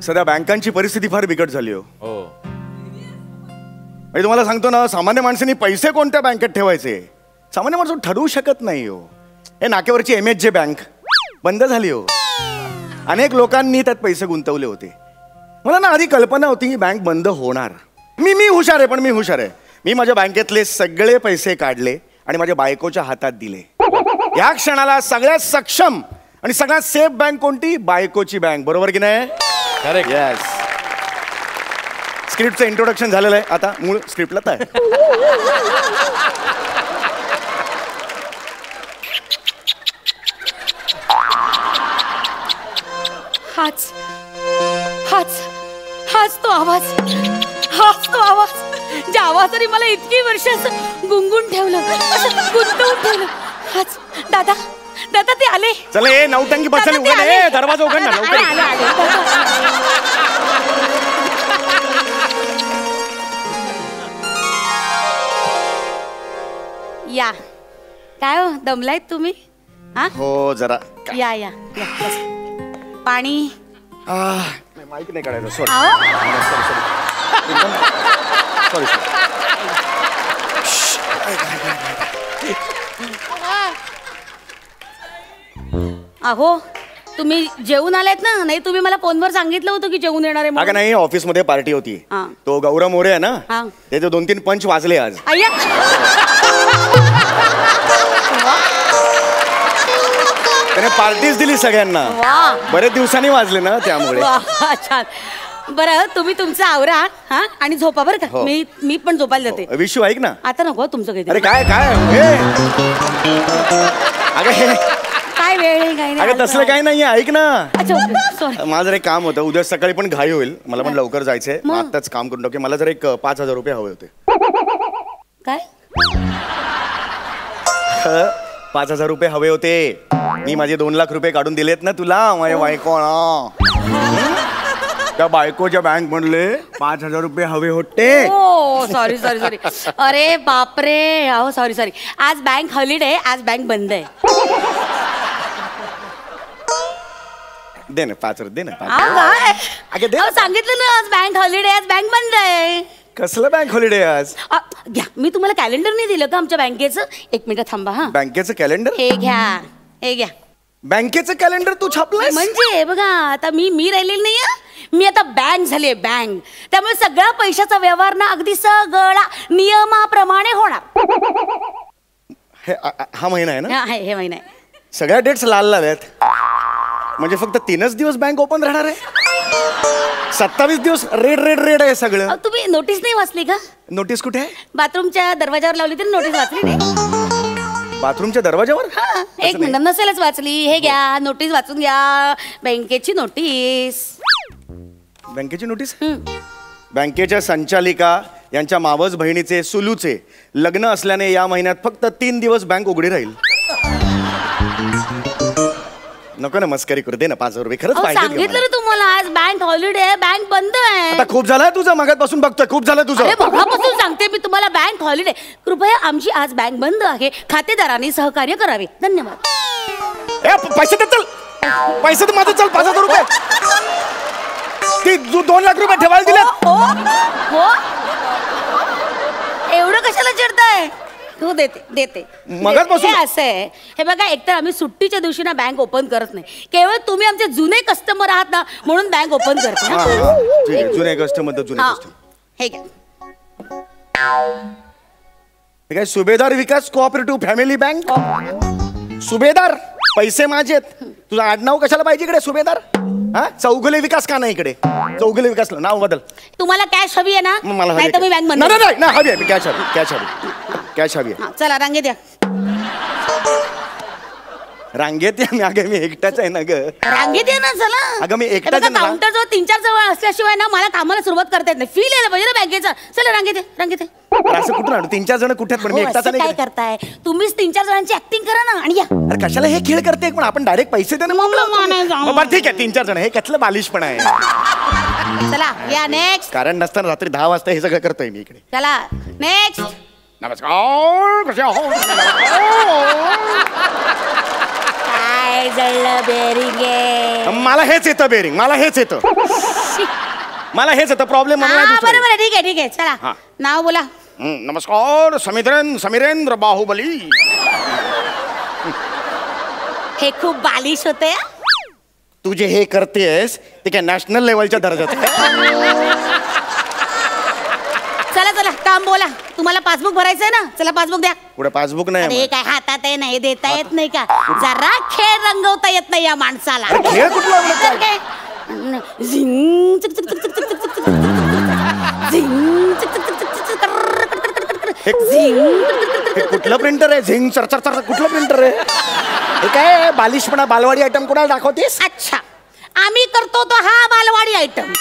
सध्या बँकांची परिस्थिती फार बिकट झाली हो. मी तुम्हाला सांगतो ना, सामान्य माणसांनी पैसे कोणत्या बँकेत ठेवायचे सामान्य माणूस ठरवू शकत नाही हो. हे नाक्यावरची MHJ बँक बंद झाली हो. अनेक लोकांनी त्यात पैसे गुंतवले होते. मला ना आधी कल्पना होती की बँक बंद होणार. मी हुशार आहे, पण मी हुशार आहे. मी माझ्या बँकेतले सगळे पैसे काढले आणि माझ्या बायकोच्या हातात दिले. या क्षणाला सगळ्यात सक्षम आणि सगळ्यात सेफ बँक कोणती? बायकोची बँक. बरोबर की नाही? करेक्ट. येस. स्क्रिप्टचं इंट्रोडक्शन झालेलं आहे. आता मूळ स्क्रिप्टला तयार. हाच हाच हाच तो आवाज, हाच तो आवाज ज्या आवाजाने मला इतकी वर्ष गुंगून ठेवलं, गुंतवून ठेवलं. हाच. दादा दादा ते आले. चला ए नौटंकी बसले. उघड ए दरवाजा उघड ना लवकर. या. काय हो, दमलायत तुम्ही? हा हो जरा. या या या. पाणी. माहित नाही काढायचं. Sorry sorry. अहो तुम्ही जेवून आलात ना? नाही तुम्ही मला फोनवर सांगितलं होतं की जेवून येणार आहे. अगं नाही, ऑफिस मध्ये पार्टी होती. तो गौरव मोरे आहे ना, ते 2-3 पंच वाजले आज. त्याने पार्टीच दिली सगळ्यांना. बरेच दिवसांनी वाजले ना त्यामुळे. छान. बरं तुम्ही तुमचं आवरा हा आणि झोपा बरं का. मी पण झोपायला जाते. विशू ऐक ना. आता नको तुमचं काही. अरे काय काय अगं हे काय वेळ आहे काय नाही. तसलं काही नाहीये. ऐक ना. अच्छा माझं जर एक काम होतं. उद्या सकाळी पण घाई होईल. मला पण लवकर जायचंय. आत्ताच काम करून टाके. मला जर एक 5,000 रुपये हवे होते. काय? 5,000 रुपये हवे होते. मी माझे 2 लाख रुपये काढून दिलेत ना तुला माझ्या बायको. त्या बायकोच्या बँक म्हणले 5,000 रुपये हवे होते. Sorry sorry sorry. अरे बापरे. अहो सॉरी सॉरी. आज बँक हॉलिडे, आज बँक बंद आहे. दे ना 5,000 दे ना. सांगितलं ना आज बँक हॉलिडे, आज बँक बंद आहे. कसलं बँक हॉलिडे आज? घ्या. मी तुम्हाला कॅलेंडर नाही दिलं का आमच्या बँकेचं? 1 मिनिट थांबा. हा बँकेचं कॅलेंडर हे घ्या. हे घ्या. बँकेचं कॅलेंडर तू छापलंय? म्हणजे बघा आता मी राहिलेली नाही. मी आता बँक झाली बँक. त्यामुळे सगळा पैशाचा व्यवहार ना अगदी सगळा नियमाप्रमाणे होणार. हा महिना आहे ना? हे महिना आहे. सगळ्या डेट्स लाल लाल आहेत. म्हणजे फक्त 3च दिवस बँक ओपन राहणार आहे. 27 दिवस रेड रेड रेड आहे सगळं. तुम्ही नोटीस नाही वाचली का? नोटीस कुठे आहे? बाथरूमच्या दरवाजावर लावली तरी नोटीस वाचली नाही? बाथरूमच्या दरवाजावर? एक मिनिट नसेलच वाचली. हे घ्या नोटीस वाचून घ्या. बँकेची नोटीस. बँकेची नोटीस? बँकेच्या संचालिका यांच्या मावस बहिणीचे सुलूचे लग्न असल्याने या महिन्यात फक्त 3 दिवस बँक उघडी राहील. नको ना मस्करी करू. दे ना 5,000 रुपये. खरंच पाहिजे. सांगितलं ना तुम्हाला आज बँक हॉलिडे, बँक बंद आहे. आता खूप झालं तुझं. मगापासून बघतोय खूप झालं तुझं. मगापासून सांगते मी तुम्हाला बँक हॉलिडे. कृपया आमची आज बँक बंद आहे. खातेदारांनी सहकार्य करावे. धन्यवाद. पैसे दे. चल पैसे तर माझं. चल 5,000 रुपये. ती 2 लाख रुपये ठेवायला दिले. हो एवढं कशाला चिडताय? हो देते. मगाचपासून असं आहे. हे बघा एकतर आम्ही सुट्टीच्या दिवशी ना बँक ओपन करत नाही. केवळ तुम्ही आमचे जुने कस्टमर आहात ना म्हणून बँक ओपन करते. जुने कस्टमर तर जुने कस्टमर. हे घ्या. काय सुभेदार विकास कोऑपरेटिव्ह फॅमिली बँक. सुभेदार पैसे माझेत. तुझं आडनाव कशाला पाहिजे इकडे सुभेदार? हा चौगुले विकास का नाही इकडे? चौगुले विकास नाव बदल. तुम्हाला कॅश हवी आहे ना? मला नाही तर मी बँक बंद. नाही हवी आहे. कॅश हवी. कॅश हवी. कॅश हवी आहे. चला रांगेत द्या. रांगेत या. मी एकटाच आहे ना ग. रांगेत या ना. चला. अगं मी एकटाच आहे. काउंटर जवळ 3-4 जवळ असल्याशिवाय ना मला कामाला सुरुवात करता येत नाही. फील यायला पाहिजे ना बँकेचा. चला रांगेत या. रांगेत या. असं कुठून आणू? 3-4 जण कुठे पण मी एकटाच नाही. काय करताय तुम्हीच? 3-4 जणांची ऍक्टिंग करा ना आणि या. अरे कशाला हे खेळ करते? पण आपण डायरेक्ट पैसे दे ना. ठीक आहे 3-4 जण. हे कसलं बालिश पण आहे. चला या. नेक्स्ट. कारण नसताना रात्री 10 वाजता हे सगळं करतोय मी इकडे. चला नेक्स्ट. नमस्कार. कसे आहो? काय जळलं बेरिंग आहे? मला हेच येतं बेरिंग. मला हेच येतं. मला हेच येतं प्रॉब्लेम. बरोबर, ठीक आहे ठीक आहे. चला हा. नाव बोला. नमस्कार, समीरेंद्र बाहुबली. हे खूप बालिश होते. तू जे हे करतेस ते काय नॅशनल लेवलच्या दर्जाचं आहे? चला चला काम बोला. तुम्हाला पासबुक भरायचंय ना, चला पासबुक द्या. पुढे पासबुक नाही. अरे काय हातात आहे, नाही देता येत नाही का? जरा खेळ रंगवता येत नाही या माणसाला. खेळ कुठला तर काय झिंग चिक चिक चिक चिक चिक चिक चिक झिंग चिक चिक चिक चिक चिक कर झिंग. हे कुठलं प्रिंटर आहे? झिंग चर चर चर कुठलं प्रिंटर आहे? हे काय बालिशपणा बालवाडी आयटम कोणाला दाखवतेस? अच्छा, आम्ही करतो तो हा बालवाडी आयटम.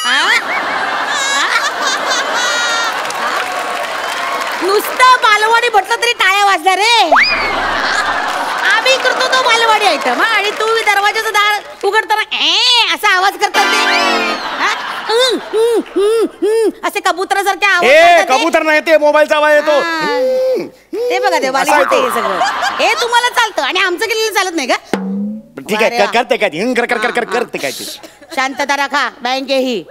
नुसतं बालवाडी म्हटलं तरी टाळ्या वाजल्या रे. आम्ही करतो तो बालवाडी आयटम. आणि तू दरवाजाचं दार उघडताना असा आवाज करतात असे कबुतरासारखे आवाज. कबूतर नाही, ते मोबाईलचा आवाज येतो. ते बघा ते बालवाडी हे सगळं. हे तुम्हाला चालतं आणि आमचं केलेलं चालत नाही का? ठीक आहे, करते काय करते काय ते. शांतता राखा. बँक ही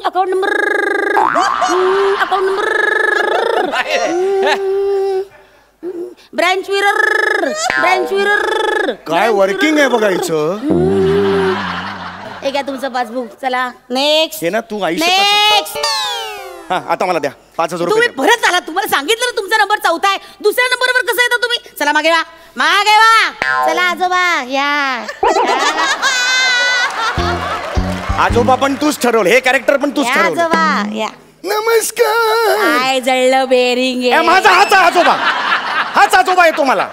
अकाउंट नंबर ब्रँच विरर काय वर्किंग आहे बघायचं. हे घ्या तुमचं पासबुक. चला नेक्स्ट. हे ना तू आयुष्य. नेक्स्ट. हा आता मला द्या 5,000 तुम्ही रुपये. परत आला. तुम्हाला सांगितलं ना तुमचा नंबर 4था आहे. दुसऱ्या नंबरवर कसं येतं तुम्ही? चला मागे वा, मागे वा. चला आजोबा या. आजोबा पण तूच ठरवलं, हे कॅरेक्टर पण तूच ठरवलं. आजोबा या. नमस्कार. काय जळलं बेरिंग आहे. माझा हाच आजोबा, हाच आजोबा येतो मला.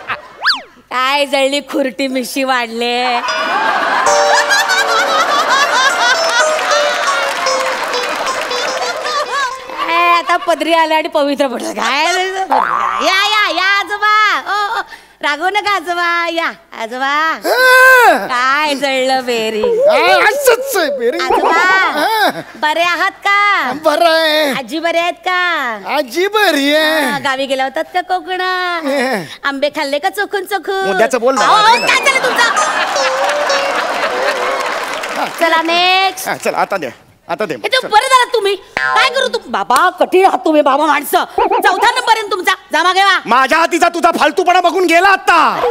काय जळली खुरटी मिशी वाढले. आता पदरी आले आणि पवित्र पडलं. काय या या या आजोबा. रागवू नका आजोबा. या आजोबा. काय जळलं बेरिंग. आजोबा बरे आहात का? बरं आहे. आजी बरे आहेत का? आजी बरी आहे. गावी गेला होतात का कोकणात? आंबे खाल्ले का चोखून चोखून? मुद्द्याचं बोल ना. काय झालं तुमचं? चला नेक्स्ट. चल आता दे, आता दे. बरं झालं. तुम्ही काय करू? तू बाबा कठीण आहात तुम्ही बाबा माणसं. 4था नंबर आहे तुमचा. जा मागे वा. माझ्या हातीचा तुझा फालतूपणा बघून गेला आता.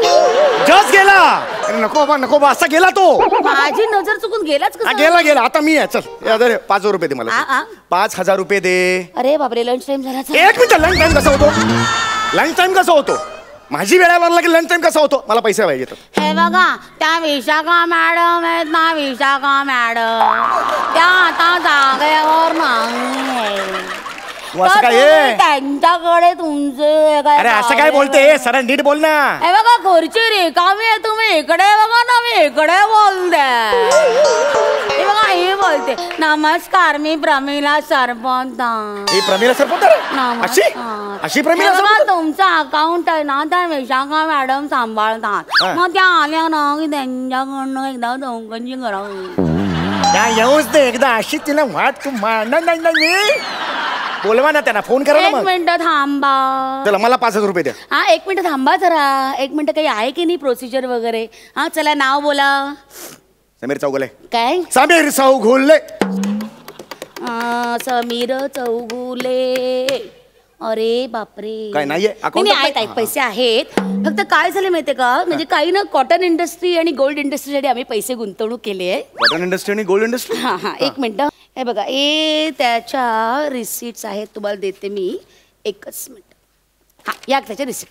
जस्ट गेला. नको बाबा नको बा, असा गेला तो. माझी नजर चुकून गेलाच का? गेला गेला. आता मी आहे. चल 5,000 रुपये दे मला. 5,000 रुपये दे. अरे बापरे लंच टाइम झाला. एक मिनिट. लंच टाइम कसा होतो? लंच टाइम कसा होतो? माझी वेळेवर लागेल. लंच टाइम कसा होतो? मला पैसे पाहिजे. हे बघा त्या विशाखा मॅडम आहेत ना, विशाखा मॅडम त्या आता जागेवर नाही. त्यांच्याकडे तुमचे अरे असं काय बोलते? सर नीट बोल ना. हे बघा खुर्ची रिकामी आहे. तुम्ही इकडे बघा ना, मी इकडे बोलते. हे बघा हे बोलते. नमस्कार मी प्रमिला सरपंच. प्रमिला सरपंच? अशी प्रमिला सरपंच? तुमचं अकाउंट आहे ना, त्या विशाखा मॅडम सांभाळतात. मग त्या आल्या ना की त्यांच्याकडनं एकदा चौकशी करावी. येऊच दे एकदा. अशी तिला वाट तू नाही बोलवा ना त्यांना. फोन करा. 1 मिनिट थांबा. चला मला 5,000 रुपये द्या. हा 1 मिनिट थांबा जरा. 1 मिनिट काही आहे की नाही प्रोसिजर वगैरे? हा चला नाव बोला. समीर चौगुले. काय? समीर चौगुले. समीर चौगुले. अरे बापरे. काय नाहीये? आहेत पैसे आहेत. फक्त काय झाले माहितीये का, म्हणजे काही ना कॉटन इंडस्ट्री आणि गोल्ड इंडस्ट्रीसाठी आम्ही पैसे गुंतवणूक केली आहे. कॉटन इंडस्ट्री आणि गोल्ड इंडस्ट्री. हा हा 1 मिनिट. हे बघा हे त्याच्या रिसिट्स आहेत. तुम्हाला देते मी. 1च मिनिट. हा या त्याच्या रिसिट.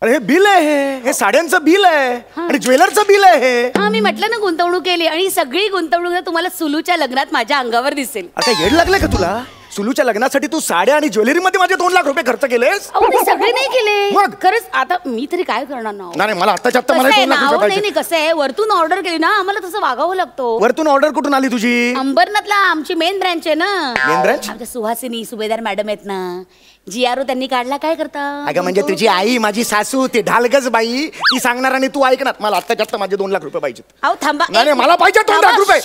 अरे हे बिल आहे. हे साड्यांचं बिल आहे आणि ज्वेलरचं बिल आहे. हा मी म्हटलं ना गुंतवणूक केली. आणि सगळी गुंतवणूक तुम्हाला सुलूच्या लग्नात माझ्या अंगावर दिसेल. आता येड लागलंय का तुला? सुलूच्या लग्नासाठी तू साड्या आणि ज्वेलरी मध्ये माझे 2 लाख रुपये खर्च केलेस. सगळे नाही केले. मग खरंच आता मी तरी काय करणार ना. नाही मला आत्ताच्या आत्ता मला 2 लाख रुपये पाहिजे. नाही कसं आहे, वरतून ऑर्डर केली ना, आम्हाला तसं वागावं लागतो. वरतून ऑर्डर कुठून आली तुझी? अंबरनाथला आमची मेन ब्रँच आहे ना. Main branch? आमच्या सुहासिनी सुभेदार मॅडम आहेत ना. GRO त्यांनी काढला. काय करता? अगं म्हणजे तुझी आई माझी सासू ती ढालगज बाई ती सांगणार आणि तू ऐकणार. मला आत्ताच्या आत्ता माझे 2 लाख रुपये पाहिजेत. अहो थांबा. नाही मला पाहिजे 2 लाख रुपये.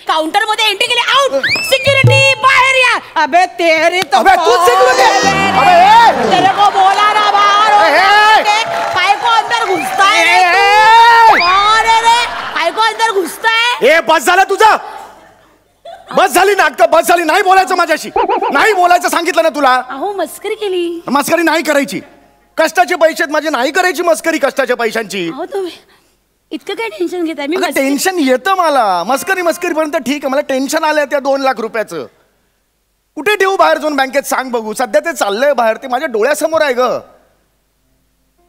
काउंटर मध्ये एंट्री केली. आउट. सिक्युरिटी बाहेर या. अबे तेरी तो. अबे तू सिक्युरिटी. अबे तेरे को बोला ना बाहर. काय को अंदर घुसता है? कौन है रे? काय को अंदर घुसता है? ए बस झालं तुझं. बस झाली नाटकं, बस झाली. नाही बोलायचं माझ्याशी, नाही बोलायचं सांगितलं ना तुला. अहो मस्करी केली. मस्करी नाही करायची. कष्टाचे पैसे माझे, नाही करायची मस्करी कष्टाच्या पैशांची. अहो तुम्ही इतकं काय टेन्शन घेताय? मी टेन्शन येतं मला. मस्करी पर्यंत ठीक आहे, मला टेन्शन आलंय त्या 2 लाख रुपयाचं. कुठे ठेवू बाहेर जाऊन बँकेत सांग बघू. सध्या ते चाललंय बाहेर, ते माझ्या डोळ्यासमोर आहे ग.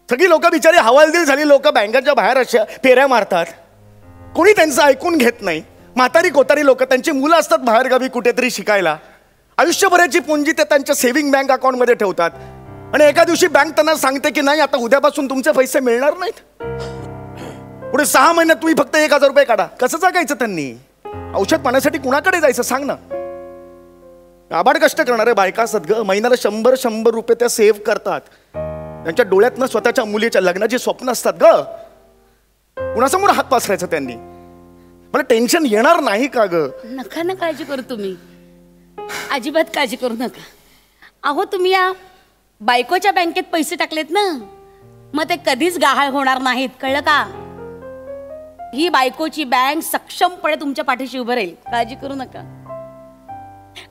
सगळी लोक बिचारी हवालदिल झाली. लोक बँकांच्या बाहेर अशा फेऱ्या मारतात, कोणी त्यांचं ऐकून घेत नाही. म्हातारी कोतारी लोक, त्यांची मुलं असतात बाहेर गावी कुठेतरी शिकायला. आयुष्यभराची पुंजी ते त्यांच्या सेव्हिंग बँक अकाउंटमध्ये ठेवतात. आणि एका दिवशी बँक त्यांना सांगते की नाही, आता उद्यापासून तुमचे पैसे मिळणार नाहीत. पुढे 6 महिन्यात तुम्ही फक्त 1000 रुपये काढा. कसं जगायचं त्यांनी? औषध पाण्यासाठी कुणाकडे जायचं सांग ना. आबाड कष्ट करणारे बायका असतात ग. महिन्याला 100 रुपये त्या सेव्ह करतात. त्यांच्या डोळ्यातनं स्वतःच्या मुलीच्या लग्नाची स्वप्न असतात ग. कुणासमोर हात पसरायचा त्यांनी? मला टेन्शन येणार नाही का ग? नका ना काळजी करू तुम्ही, अजिबात काळजी करू नका. अहो तुम्ही या बायकोच्या बँकेत पैसे टाकलेत ना, मग ते कधीच गहाळ होणार नाहीत, कळलं का? ही बायकोची बँक सक्षमपणे तुमच्या पाठीशी उभं राहील, काळजी करू नका.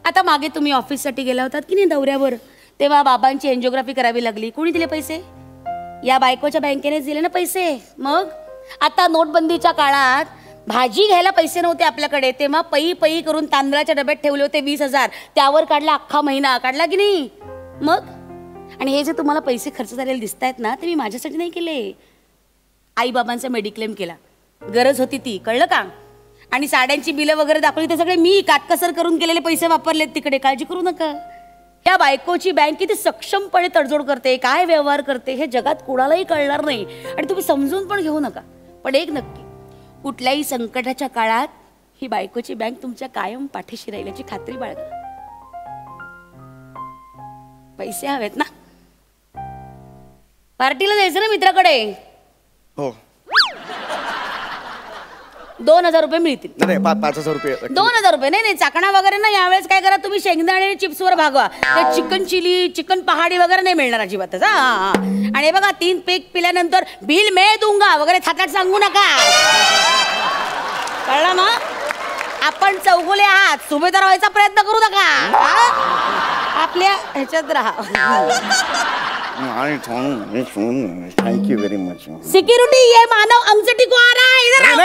आता मागे तुम्ही ऑफिससाठी गेला होतात की नाही दौऱ्यावर, तेव्हा बाबांची एन्जिओग्राफी करावी लागली. कोणी दिले पैसे? या बायकोच्या बँकेनेच दिले ना पैसे. मग आता नोटबंदीच्या काळात भाजी घ्यायला पैसे नव्हते आपल्याकडे, तेव्हा पै करून तांदळाच्या डब्यात ठेवले होते 20,000. त्यावर काढला अख्खा महिना, काढला की नाही? मग आणि हे जे तुम्हाला पैसे खर्च झालेले दिसत आहेत ना, ते मी माझ्यासाठी नाही केले. आई बाबांचा मेडिक्लेम केला, गरज होती ती, कळलं का? आणि साड्यांची बिलं वगैरे दाखवली, ते सगळे मी काटकसर करून केलेले पैसे वापरलेत तिकडे, काळजी करू नका. या बायकोची बँक किती सक्षमपणे तडजोड करते, काय व्यवहार करते, हे जगात कुणालाही कळणार नाही. आणि तुम्ही समजून पण घेऊ नका. पण एक नक्की, कुठल्याही संकटाच्या काळात ही बायकोची बँक तुमच्या कायम पाठीशी राहील याची खात्री बाळगा. पैसे हवेत ना? पार्टीला जायचं ना मित्राकडे? हो. 2000 रुपये मिळतील. नाही 5,000 रुपये. 2000 रुपये नाही, चाकणा वगैरे ना. यावेळेस काय करा तुम्ही, शेंगदाणे चिप्सवर भागवा. ते चिकन चिली, चिकन पहाडी वगैरे नाही मिळणार अजिबातच. हा. आणि बघा 3 पेक पिल्यानंतर बिल मैं दूंगा वगैरे थाटाट सांगू नका, कळलं ना? आपण चौगुले आहात, सुभेदार व्हायचा प्रयत्न करू नका. आपल्या ह्याच्यात राहा. Thank you very much. सिक्युरिटी, ये मानव अंगचटी को आ रहा है, इधर आओ.